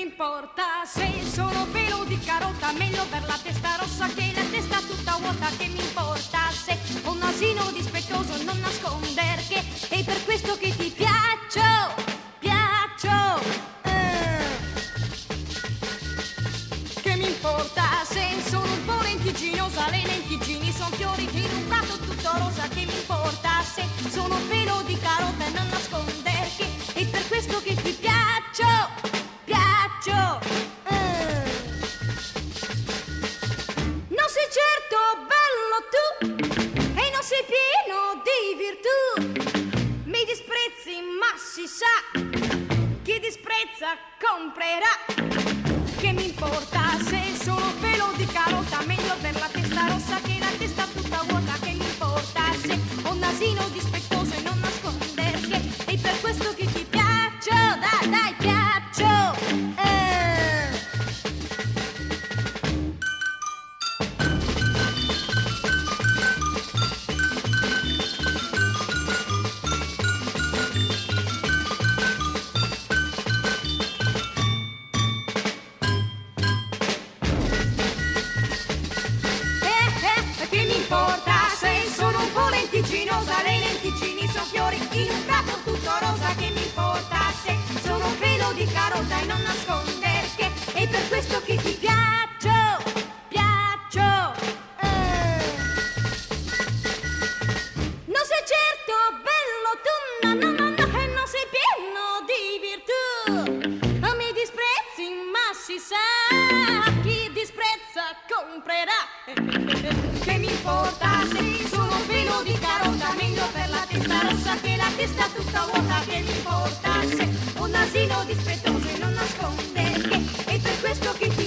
mi importa se sono pelo di carota, meglio per la testa rossa che la testa tutta vuota. Che mi importa se ho un nasino dispettoso, non nasconder che è per questo che ti piaccio, piaccio. Che mi importa se sono un po' lentigginosa, le lentiggini sono fiori in un prato tutto rosa. Che mi importa se sono pelo di carota e non nasconder che è per questo che ti piaccio, piaccio. Non sei certo bello tu e non sei pieno di virtù, mi disprezzi ma si sa, chi disprezza comprerà. Che mi importa se sono pelo di carota, meglio per la testa rossa che la testa tutta vuota. Che mi importa se ho un nasino dispettoso e non nasconder che è per questo che ti piaccio, dai, dai, piaccio. Che mi importa se sono un po' lentigginosa, le lentiggini sono fiori in un prato tutto rosa. Che mi importa se sono un pelo di carota e non nasconder che è per questo che ti piaccio, piaccio. Non sei certo bello tu, no, no, no, no, e non sei pieno di virtù, non mi disprezzi ma si sa, chi disprezza comprerà. Che mi importa se sono pelo di carota, meglio per la testa rossa che la testa tutta vuota. Che mi importa se ho un nasino dispettoso e non nasconde che è per questo che ti